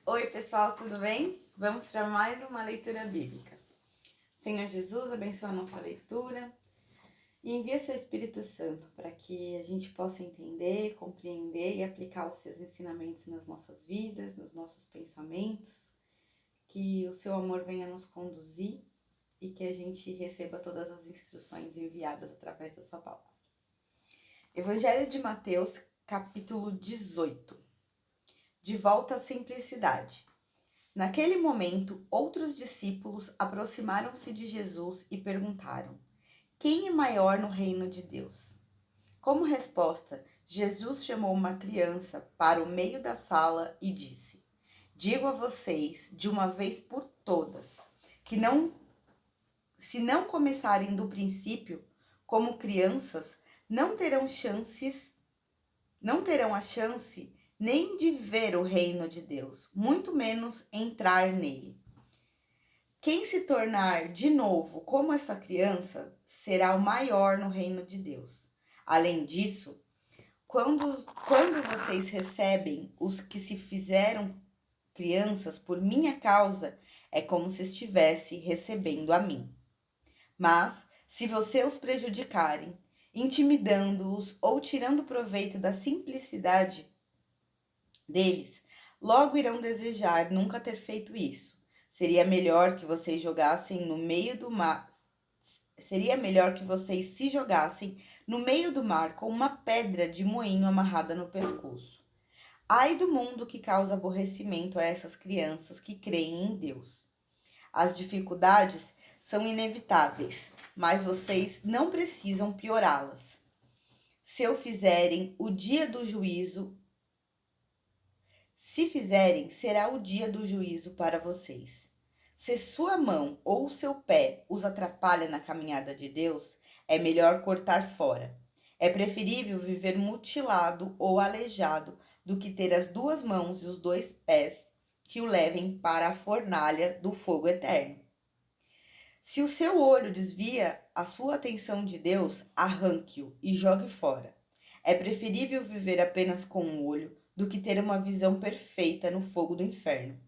Oi, pessoal, tudo bem? Vamos para mais uma leitura bíblica. Senhor Jesus, abençoa a nossa leitura e envia seu Espírito Santo para que a gente possa entender, compreender e aplicar os seus ensinamentos nas nossas vidas, nos nossos pensamentos, que o seu amor venha nos conduzir e que a gente receba todas as instruções enviadas através da sua palavra. Evangelho de Mateus, capítulo 18. De volta à simplicidade. Naquele momento, outros discípulos aproximaram-se de Jesus e perguntaram: quem é maior no reino de Deus? Como resposta, Jesus chamou uma criança para o meio da sala e disse: digo a vocês, de uma vez por todas, que se não começarem do princípio, como crianças, não terão a chance nem de ver o reino de Deus, muito menos entrar nele. Quem se tornar de novo como essa criança será o maior no reino de Deus. Além disso, quando vocês recebem os que se fizeram crianças por minha causa, é como se estivesse recebendo a mim. Mas, se você os prejudicarem, intimidando-os ou tirando proveito da simplicidade deles, logo irão desejar nunca ter feito isso. Seria melhor que vocês jogassem no meio do mar. Seria melhor que vocês se jogassem no meio do mar com uma pedra de moinho amarrada no pescoço. Ai do mundo que causa aborrecimento a essas crianças que creem em Deus. As dificuldades são inevitáveis, mas vocês não precisam piorá-las. Se fizerem, será o dia do juízo para vocês. Se sua mão ou seu pé os atrapalha na caminhada de Deus, é melhor cortar fora. É preferível viver mutilado ou aleijado do que ter as duas mãos e os dois pés que o levem para a fornalha do fogo eterno. Se o seu olho desvia a sua atenção de Deus, arranque-o e jogue fora. É preferível viver apenas com um olho do que ter uma visão perfeita no fogo do inferno.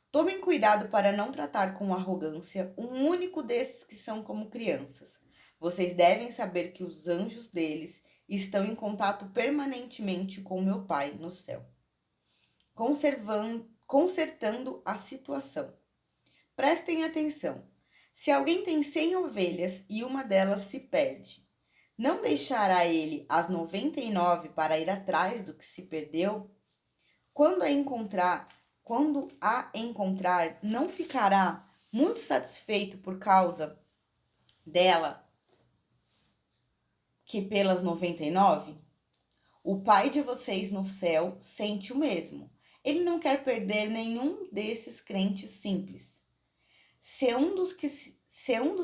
Tomem cuidado para não tratar com arrogância um único desses que são como crianças. Vocês devem saber que os anjos deles estão em contato permanentemente com meu Pai no céu, consertando a situação. Prestem atenção. Se alguém tem 100 ovelhas e uma delas se perde, não deixará ele as 99 para ir atrás do que se perdeu? Quando a encontrar, não ficará muito satisfeito por causa dela que pelas 99? O Pai de vocês no céu sente o mesmo. Ele não quer perder nenhum desses crentes simples. Se um dos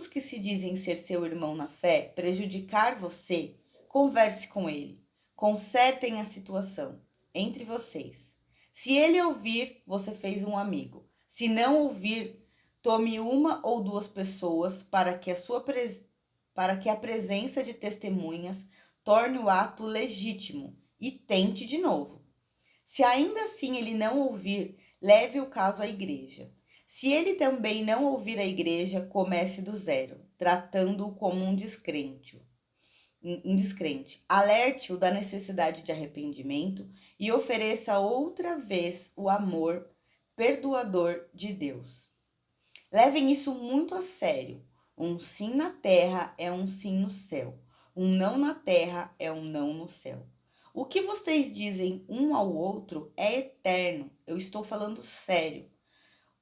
que se dizem ser seu irmão na fé prejudicar você, converse com ele. Consertem a situação entre vocês. Se ele ouvir, você fez um amigo. Se não ouvir, tome uma ou duas pessoas para que a presença de testemunhas torne o ato legítimo e tente de novo. Se ainda assim ele não ouvir, leve o caso à igreja. Se ele também não ouvir a igreja, comece do zero, tratando-o como um descrente. Alerte-o da necessidade de arrependimento e ofereça outra vez o amor perdoador de Deus. Levem isso muito a sério. Um sim na terra é um sim no céu. Um não na terra é um não no céu. O que vocês dizem um ao outro é eterno. Eu estou falando sério.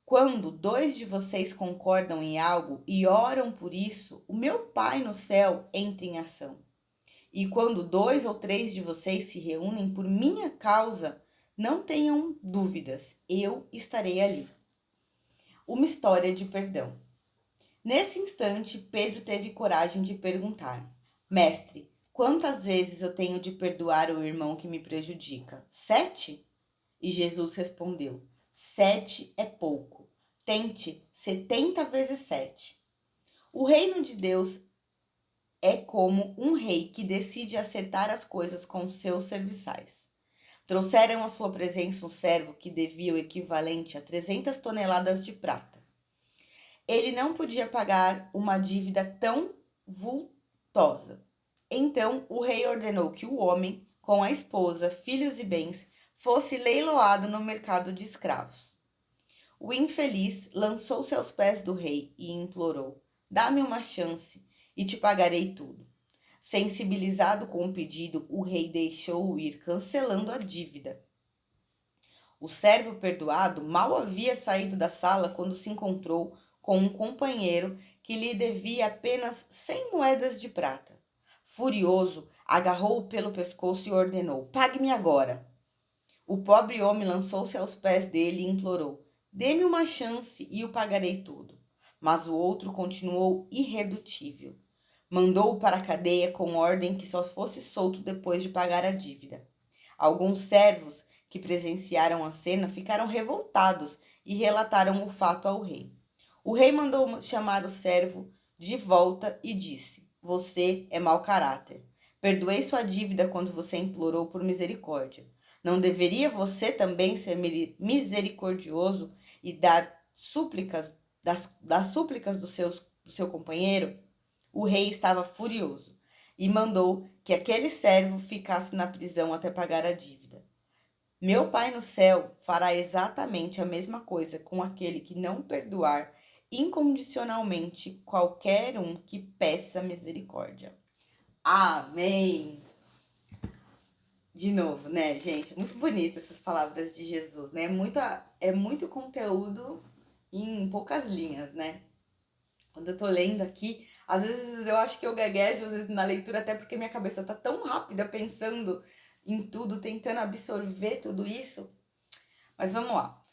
Quando 2 de vocês concordam em algo e oram por isso, o meu Pai no céu entra em ação. E quando 2 ou 3 de vocês se reúnem por minha causa, não tenham dúvidas, eu estarei ali. Uma história de perdão. Nesse instante, Pedro teve coragem de perguntar: Mestre, quantas vezes eu tenho de perdoar o irmão que me prejudica? 7? E Jesus respondeu: 7 é pouco. Tente 70 vezes 7. O reino de Deus é como um rei que decide acertar as coisas com seus serviçais. Trouxeram à sua presença um servo que devia o equivalente a 300 toneladas de prata. Ele não podia pagar uma dívida tão vultosa. Então o rei ordenou que o homem, com a esposa, filhos e bens, fosse leiloado no mercado de escravos. O infeliz lançou-se aos pés do rei e implorou: dá-me uma chance e te pagarei tudo. Sensibilizado com o pedido, o rei deixou-o ir, cancelando a dívida. O servo perdoado mal havia saído da sala quando se encontrou com um companheiro que lhe devia apenas 100 moedas de prata. Furioso, agarrou-o pelo pescoço e ordenou: pague-me agora. O pobre homem lançou-se aos pés dele e implorou: dê-me uma chance e o pagarei tudo. Mas o outro continuou irredutível. Mandou-o para a cadeia com ordem que só fosse solto depois de pagar a dívida. Alguns servos que presenciaram a cena ficaram revoltados e relataram o fato ao rei. O rei mandou chamar o servo de volta e disse: você é mau caráter. Perdoei sua dívida quando você implorou por misericórdia. Não deveria você também ser misericordioso e dar súplicas das súplicas do seu companheiro? O rei estava furioso e mandou que aquele servo ficasse na prisão até pagar a dívida. Meu Pai no céu fará exatamente a mesma coisa com aquele que não perdoar incondicionalmente qualquer um que peça misericórdia. Amém! De novo, né, gente? É muito bonita essas palavras de Jesus, né? É muito conteúdo em poucas linhas, né? Quando eu tô lendo aqui, às vezes eu acho que eu gaguejo, às vezes na leitura, até porque minha cabeça tá tão rápida pensando em tudo, tentando absorver tudo isso. Mas vamos lá.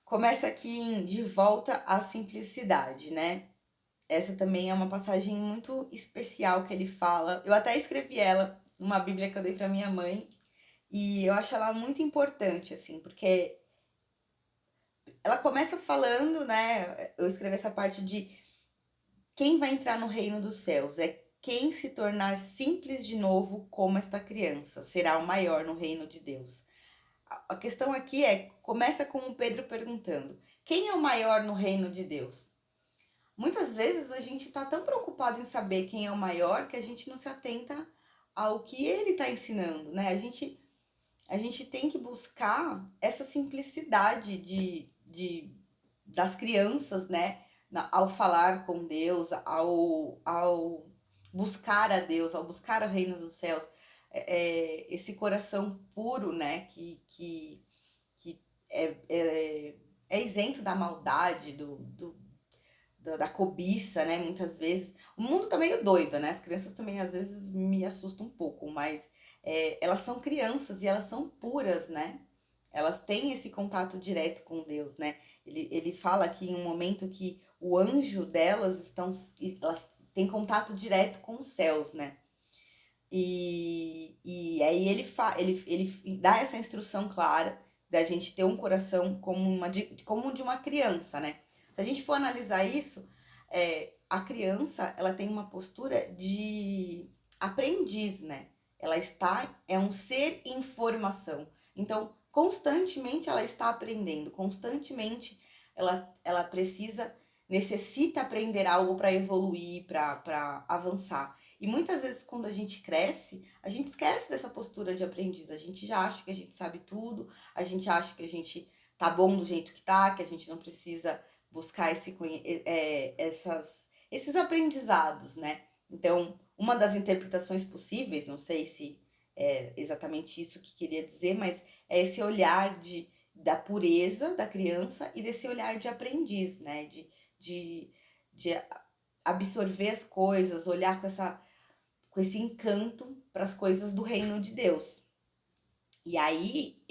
Começa aqui em De Volta à Simplicidade, né? Essa também é uma passagem muito especial que ele fala. Eu até escrevi ela numa Bíblia que eu dei para minha mãe. E eu acho ela muito importante, assim, porque ela começa falando, né? Eu escrevi essa parte de quem vai entrar no reino dos céus é quem se tornar simples de novo como esta criança, será o maior no reino de Deus. A questão aqui começa com o Pedro perguntando: quem é o maior no reino de Deus? Muitas vezes a gente está tão preocupado em saber quem é o maior que a gente não se atenta ao que ele está ensinando, né? A gente tem que buscar essa simplicidade das crianças, né? Ao falar com Deus, ao buscar a Deus, ao buscar o reino dos céus, esse coração puro, né? Que é isento da maldade, da cobiça, né? Muitas vezes. O mundo tá meio doido, né? As crianças também às vezes me assustam um pouco, mas elas são crianças e elas são puras, né? Elas têm esse contato direto com Deus, né? Ele fala aqui em um momento que o anjo delas elas têm contato direto com os céus, né? E aí ele dá essa instrução clara da gente ter um coração como de uma criança, né? Se a gente for analisar isso, a criança ela tem uma postura de aprendiz, né? É um ser em formação. Então, constantemente ela está aprendendo, constantemente ela necessita aprender algo para evoluir, para avançar. E muitas vezes quando a gente cresce, a gente esquece dessa postura de aprendiz. A gente já acha que a gente sabe tudo, a gente acha que a gente tá bom do jeito que tá, que a gente não precisa buscar esses aprendizados, né? Então, uma das interpretações possíveis, não sei se é exatamente isso que queria dizer, mas é esse olhar da pureza da criança e desse olhar de aprendiz, né? De absorver as coisas, olhar com esse encanto para as coisas do reino de Deus. E aí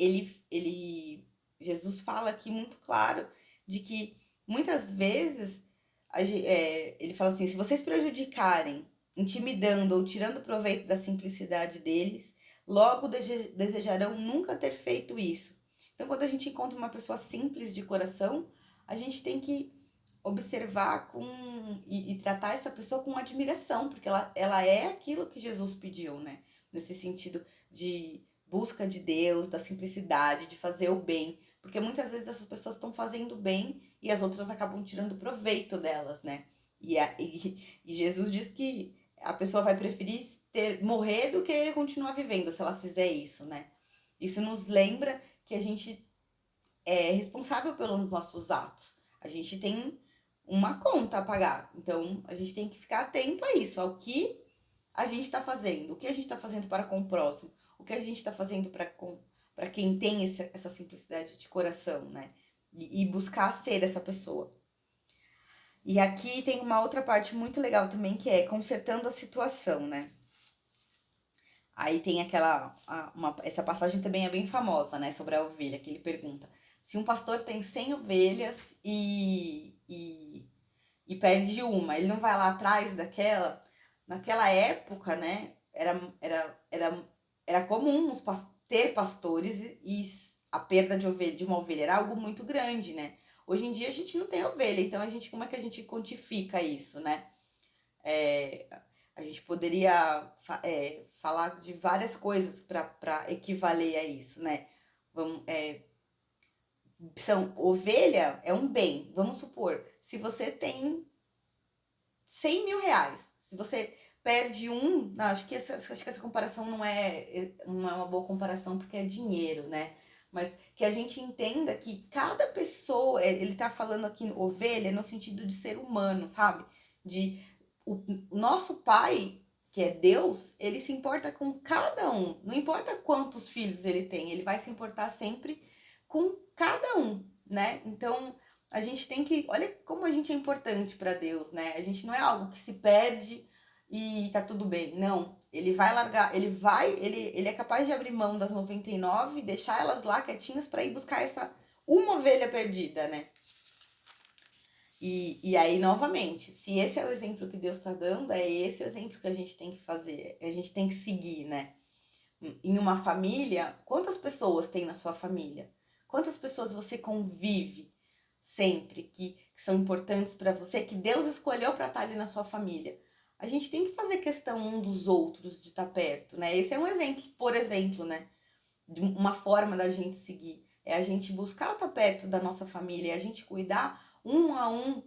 Jesus fala aqui muito claro de que muitas vezes ele fala assim: se vocês prejudicarem, intimidando ou tirando proveito da simplicidade deles, logo desejarão nunca ter feito isso. Então, quando a gente encontra uma pessoa simples de coração, a gente tem que observar e tratar essa pessoa com admiração, porque ela é aquilo que Jesus pediu, né? Nesse sentido busca de Deus, da simplicidade, de fazer o bem. Porque muitas vezes essas pessoas estão fazendo bem e as outras acabam tirando proveito delas, né? E Jesus diz que a pessoa vai preferir morrer do que continuar vivendo se ela fizer isso, né? Isso nos lembra que a gente é responsável pelos nossos atos. A gente tem uma conta a pagar. Então, a gente tem que ficar atento a isso, ao que a gente está fazendo, o que a gente está fazendo para com o próximo, o que a gente está fazendo para quem tem essa simplicidade de coração, né? E buscar ser essa pessoa. E aqui tem uma outra parte muito legal também, que é consertando a situação, né? Aí tem essa passagem também é bem famosa, né? Sobre a ovelha, que ele pergunta: se um pastor tem 100 ovelhas e perde uma, ele não vai lá atrás daquela? Naquela época, né? Era comum ter pastores e a perda de uma ovelha era algo muito grande, né? Hoje em dia a gente não tem ovelha, então como é que a gente quantifica isso, né? A gente poderia falar de várias coisas para equivaler a isso, né? Ovelha é um bem. Vamos supor, se você tem 100 mil reais, se você perde um, não, acho que essa comparação não é uma boa comparação porque é dinheiro, né? Mas que a gente entenda que cada pessoa, ele tá falando aqui ovelha no sentido de ser humano, sabe? O nosso pai, que é Deus, ele se importa com cada um. Não importa quantos filhos ele tem, ele vai se importar sempre com cada um, né? Então, a gente tem que... Olha como a gente é importante para Deus, né? A gente não é algo que se perde e tá tudo bem. Não. Ele vai largar, ele é capaz de abrir mão das 99 e deixar elas lá quietinhas para ir buscar essa uma ovelha perdida, né? E aí, novamente, se esse é o exemplo que Deus está dando, é esse o exemplo que a gente tem que fazer, a gente tem que seguir, né? Em uma família, quantas pessoas tem na sua família? Quantas pessoas você convive sempre que são importantes para você, que Deus escolheu para estar ali na sua família? A gente tem que fazer questão um dos outros de estar perto, né? Esse é um exemplo, por exemplo, né? De uma forma da gente seguir. É a gente buscar estar perto da nossa família, é a gente cuidar um a um.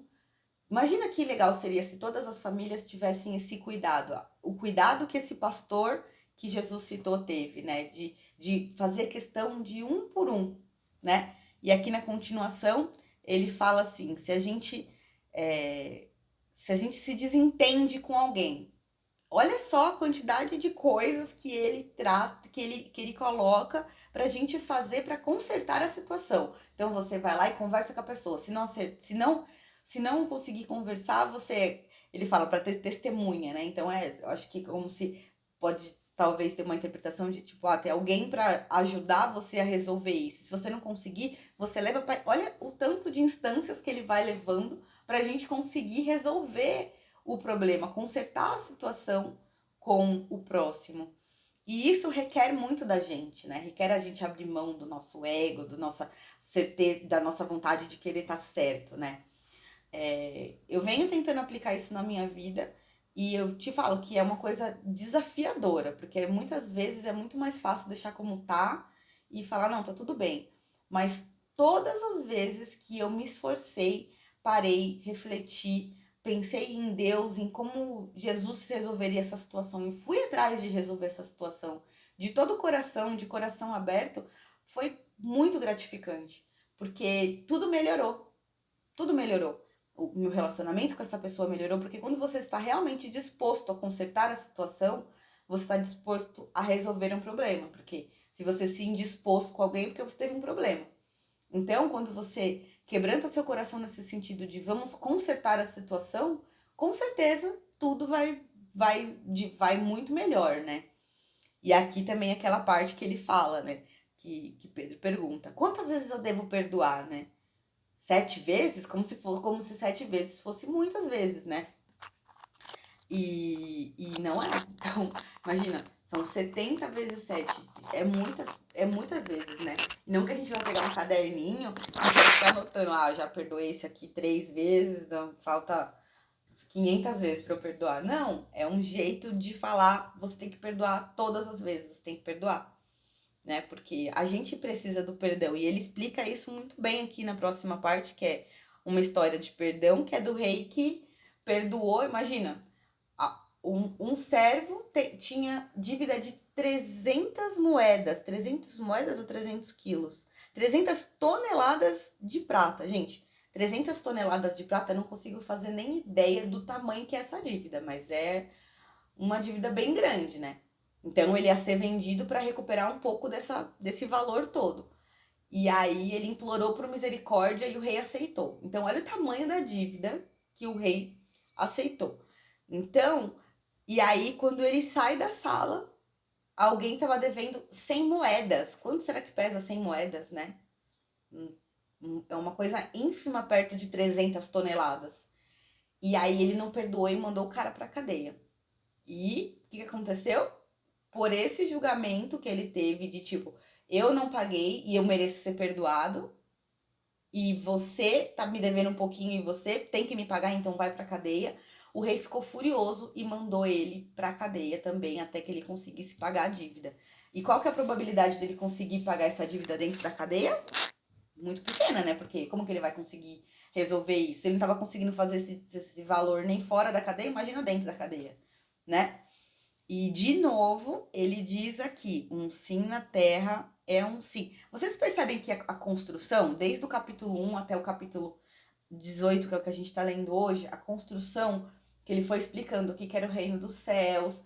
Imagina que legal seria se todas as famílias tivessem esse cuidado. O cuidado que esse pastor que Jesus citou teve, né? De fazer questão de um por um, né? E aqui na continuação, ele fala assim, se a gente se desentende com alguém, olha só a quantidade de coisas que ele trata, que ele coloca pra gente fazer para consertar a situação. Então você vai lá e conversa com a pessoa. Se não conseguir conversar, ele fala para ter testemunha, né? Então eu acho que como se pode talvez ter uma interpretação de tipo, ter alguém para ajudar você a resolver isso. Se você não conseguir, você leva para, olha o tanto de instâncias que ele vai levando pra gente conseguir resolver o problema, consertar a situação com o próximo. E isso requer muito da gente, né? Requer a gente abrir mão do nosso ego, da nossa certeza, da nossa vontade de querer estar certo, né? Eu venho tentando aplicar isso na minha vida e eu te falo que é uma coisa desafiadora, porque muitas vezes é muito mais fácil deixar como tá e falar, não, tá tudo bem. Mas todas as vezes que eu me esforcei, parei, refleti, pensei em Deus, em como Jesus resolveria essa situação e fui atrás de resolver essa situação de todo o coração, de coração aberto, foi muito gratificante, porque tudo melhorou. Tudo melhorou. O meu relacionamento com essa pessoa melhorou, porque quando você está realmente disposto a consertar a situação, você está disposto a resolver um problema. Porque se você se indispôs com alguém, é porque você teve um problema. Então, quando você quebranta seu coração nesse sentido de vamos consertar a situação, com certeza tudo vai muito melhor, né? E aqui também aquela parte que ele fala, né? Que Pedro pergunta, quantas vezes eu devo perdoar, né? 7 vezes? Como se 7 vezes fosse muitas vezes, né? E não é. Então, imagina, são 70 vezes 7. É muitas vezes, né? Não que a gente vai pegar um caderninho e vai ficar anotando, já perdoei esse aqui 3 vezes, então falta 500 vezes pra eu perdoar. Não, é um jeito de falar, você tem que perdoar todas as vezes, você tem que perdoar. né? Porque a gente precisa do perdão. E ele explica isso muito bem aqui na próxima parte, que é uma história de perdão, que é do rei que perdoou. Imagina, um servo tinha dívida de 300 moedas ou 300 quilos? 300 toneladas de prata, gente. 300 toneladas de prata, eu não consigo fazer nem ideia do tamanho que é essa dívida, mas é uma dívida bem grande, né? Então ele ia ser vendido para recuperar um pouco desse valor todo. E aí ele implorou por misericórdia e o rei aceitou. Então olha o tamanho da dívida que o rei aceitou. Então, e aí quando ele sai da sala, alguém estava devendo 100 moedas. Quanto será que pesa 100 moedas, né? É uma coisa ínfima perto de 300 toneladas. E aí ele não perdoou e mandou o cara para cadeia. E o que aconteceu? Por esse julgamento que ele teve de tipo, eu não paguei e eu mereço ser perdoado, e você tá me devendo um pouquinho e você tem que me pagar, então vai pra cadeia. O rei ficou furioso e mandou ele pra cadeia também, até que ele conseguisse pagar a dívida. E qual que é a probabilidade dele conseguir pagar essa dívida dentro da cadeia? Muito pequena, né? Porque como que ele vai conseguir resolver isso? Ele não tava conseguindo fazer esse valor nem fora da cadeia, imagina dentro da cadeia, né? E, de novo, ele diz aqui, um sim na terra é um sim. Vocês percebem que a construção, desde o capítulo 1 até o capítulo 18, que é o que a gente está lendo hoje, a construção que ele foi explicando o que era o reino dos céus,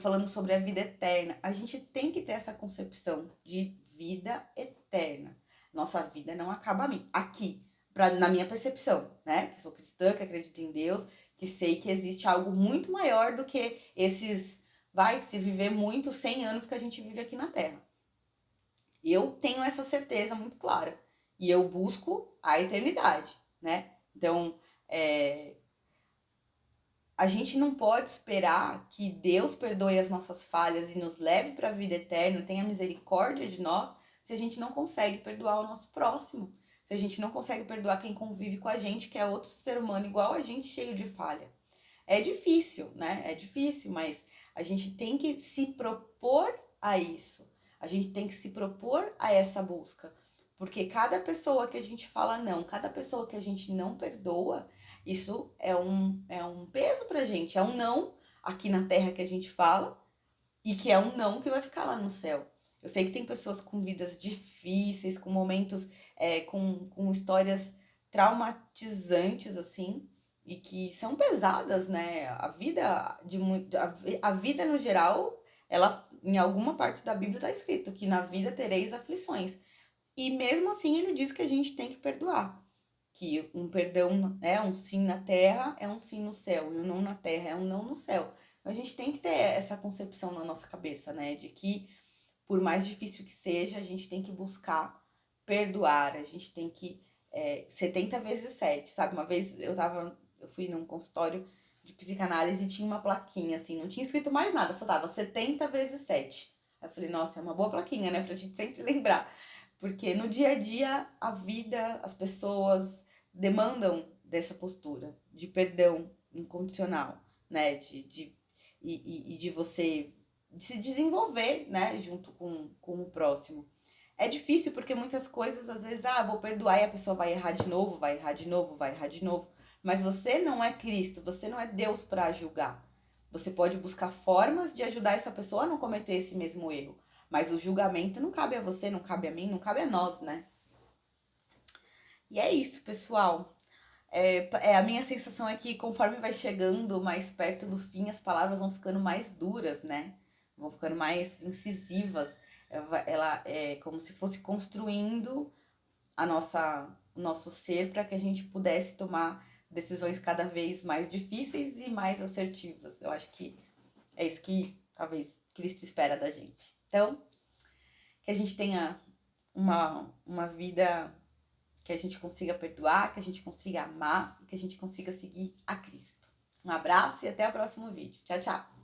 falando sobre a vida eterna, a gente tem que ter essa concepção de vida eterna. Nossa vida não acaba aqui, na minha percepção, né? Que sou cristã, que acredito em Deus, que sei que existe algo muito maior do que vai se viver muito 100 anos que a gente vive aqui na Terra. Eu tenho essa certeza muito clara. E eu busco a eternidade, né? Então, a gente não pode esperar que Deus perdoe as nossas falhas e nos leve para a vida eterna, tenha misericórdia de nós, se a gente não consegue perdoar o nosso próximo. Se a gente não consegue perdoar quem convive com a gente, que é outro ser humano igual a gente, cheio de falha. É difícil, né? É difícil, mas a gente tem que se propor a isso. A gente tem que se propor a essa busca. Porque cada pessoa que a gente fala não, cada pessoa que a gente não perdoa, isso é um peso pra gente. É um não aqui na terra que a gente fala e que é um não que vai ficar lá no céu. Eu sei que tem pessoas com vidas difíceis, com momentos, com histórias traumatizantes, assim, e que são pesadas, né? A vida no geral, ela em alguma parte da Bíblia está escrito que na vida tereis aflições. E mesmo assim ele diz que a gente tem que perdoar. Que um perdão é um sim na terra, é um sim no céu, e um não na terra é um não no céu. Então, a gente tem que ter essa concepção na nossa cabeça, né? De que por mais difícil que seja, a gente tem que buscar perdoar, a gente tem que 70 vezes 7, sabe? Uma vez eu fui num consultório de psicanálise e tinha uma plaquinha, assim, não tinha escrito mais nada, só tava 70 vezes 7. Aí eu falei, nossa, é uma boa plaquinha, né? Pra gente sempre lembrar. Porque no dia a dia, a vida, as pessoas demandam dessa postura de perdão incondicional, né? E de você de se desenvolver, né, junto com o próximo. É difícil porque muitas coisas, às vezes, vou perdoar e a pessoa vai errar de novo, vai errar de novo, vai errar de novo. Mas você não é Cristo, você não é Deus para julgar. Você pode buscar formas de ajudar essa pessoa a não cometer esse mesmo erro. Mas o julgamento não cabe a você, não cabe a mim, não cabe a nós, né? E é isso, pessoal. A minha sensação é que conforme vai chegando mais perto do fim, as palavras vão ficando mais duras, né? Vão ficando mais incisivas. Ela é como se fosse construindo o nosso ser para que a gente pudesse tomar decisões cada vez mais difíceis e mais assertivas. Eu acho que é isso que talvez Cristo espera da gente. Então, que a gente tenha uma vida que a gente consiga perdoar, que a gente consiga amar e que a gente consiga seguir a Cristo. Um abraço e até o próximo vídeo. Tchau, tchau!